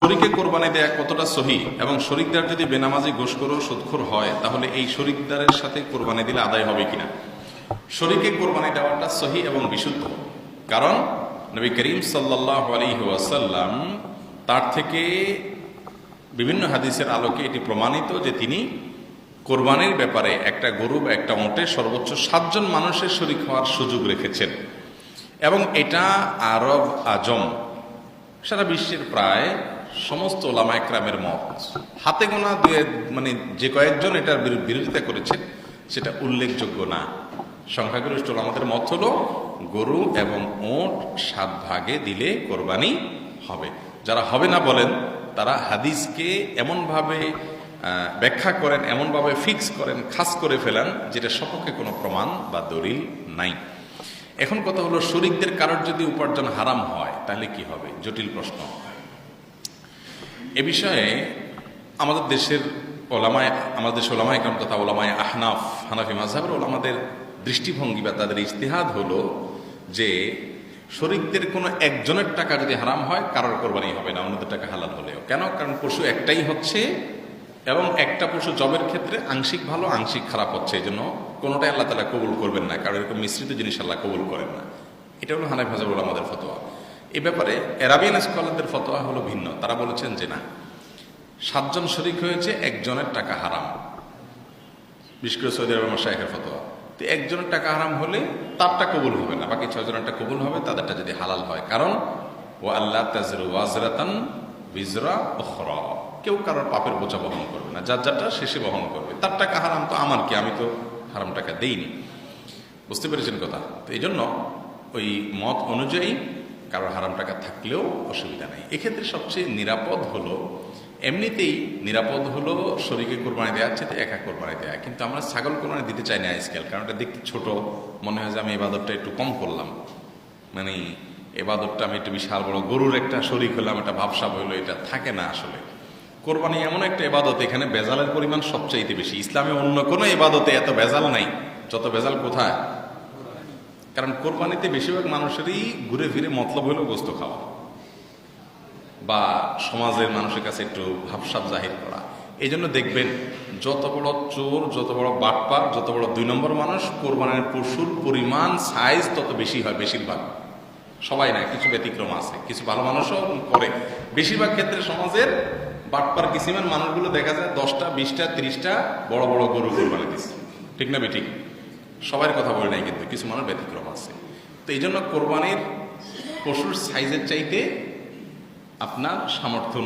শরীকে কোরবানি দেয়া কতটা সহি এবং শরীকদার যদি বেনামাজি ঘুষখোর ও সুদখোর হয় তাহলে এই শরীকদারের সাথে কোরবানি দিলে আদায় হবে কিনা? শরীকে কোরবানি দেওয়াটা সহি এবং বিশুদ্ধ, কারণ নবী করিম সাল্লাল্লাহু আলাইহি ওয়াসাল্লাম তার থেকে বিভিন্ন হাদিসের আলোকে এটি প্রমাণিত যে তিনি কোরবানির ব্যাপারে একটা গরু বা একটা উটে সর্বোচ্চ 7 জন মানুষের শরীক হওয়ার সুযোগ রেখেছেন। এবং এটা আরব আজম সারা বিশ্বের প্রায় সমস্ত ওলামা একরামের মত, হাতে গোনা মানে যে কয়েকজন এটার বিরোধিতা করেছেন সেটা উল্লেখযোগ্য না। সংখ্যাগরিষ্ঠ ওলামাদের মত হলো গরু এবং ওট 7 ভাগে দিলে কোরবানি হবে। যারা হবে না বলেন তারা হাদিসকে এমনভাবে ব্যাখ্যা করেন, এমনভাবে ফিক্স করেন, খাস করে ফেলেন যেটা সপক্ষে কোনো প্রমাণ বা দলিল নাই। এখন কথা হলো, শরীকদের কারোর যদি উপার্জন হারাম হয় তাহলে কি হবে? জটিল প্রশ্ন। এ বিষয়ে আমাদের দেশের ওলামায়ে কেরাম তথা ওলামায়ে আহনাফ, হানাফি মাযহাবের ওলামাদের দৃষ্টিভঙ্গি বা তাদের ইজতিহাদ হলো যে শরীকদের কোনো একজনের টাকা যদি হারাম হয় কারোর কোরবানি হবে না, অন্যদের টাকা হালাল হলেও। কেন? কারণ পশু একটাই হচ্ছে এবং একটা পশু জবের ক্ষেত্রে আংশিক ভালো আংশিক খারাপ হচ্ছে, এই জন্য কোনোটাই আল্লাহ তাআলা কবুল করবেন না, কারণ এরকম মিশ্রিত জিনিস আল্লাহ কবুল করেন না। এটা হলো হানাফি মাযহাবের ওলামাদের ফতোয়া। এই ব্যাপারে আরাবিয়ান স্কলারদের ফতোয়া হলো ভিন্ন। তারা বলেছেন যে না, 7 জন শরীক হয়েছে, একজনের টাকা হারাম, বিশেষ করে সৌদি আরবের মাশায়েখের ফতোয়া। তো একজনের টাকা হারাম হলে তারটা কবুল হবে না, বাকি 6 জনেরটা কবুল হবে, তাদেরটা যদি হালাল হয়। কারণ ওয়া আল্লাহ তাযরু ওয়াজরাতান বিজরা উখরা, কেউ কারোর পাপের বোঝা বহন করবে না, যার যারটা শেষে বহন করবে। তার টাকা হারাম তো আমার কি, আমি তো হারাম টাকা দেইনি। বুঝতে পেরেছেন কথা? তো এই জন্য ওই মত অনুযায়ী কারোর হারাম টাকা থাকলেও অসুবিধা নেই। এক্ষেত্রে সবচেয়ে নিরাপদ হলো, এমনিতেই নিরাপদ হলো শরীকে কোরবানি দেওয়ার চেয়ে একা কোরবানি দেওয়া। কিন্তু আমরা ছাগল কোরবানি দিতে চাই না আজকাল, কারণ এটা দেখতে ছোট মনে হয় যে আমি ইবাদতটা একটু কম করলাম, মানে ইবাদতটা আমি একটু বিশাল বড় গরুর একটা শরীক হলাম, একটা ভাবসাব হইলো, এটা থাকে না আসলে। কোরবানি এমন একটা ইবাদত, এখানে বেজালের পরিমাণ সবচাইতে বেশি। ইসলামে অন্য কোনো ইবাদতে এত বেজাল নাই যত বেজাল কোথায়? কারণ কোরবানিতে বেশিরভাগ মানুষেরই ঘুরে ফিরে মতলব হলো গোস্ত খাওয়া বা সমাজের মানুষের কাছে একটু ভাবসাব জাহির করা। এই জন্য দেখবেন যত বড় চোর, যত বড় বাটপার, যত বড় 2 নম্বর মানুষ, কোরবানির পশুর পরিমাণ সাইজ তত বেশি হয়। বেশিরভাগ, সবাই না, কিছু ব্যতিক্রম আছে, কিছু ভালো মানুষও করে। বেশিরভাগ ক্ষেত্রে সমাজের বাটপার কিসিমের মানুষগুলো দেখা যায় 10টা 20টা 30টা বড় বড় গরু কোরবানি দিচ্ছে। ঠিক না বেঠিক? সবার কথা বলে নাই, কিন্তু কিছু মানুষ ব্যতিক্রম আছে। তো এই জন্য কোরবানির পশুর সাইজের চাইতে আপনার সামর্থ্য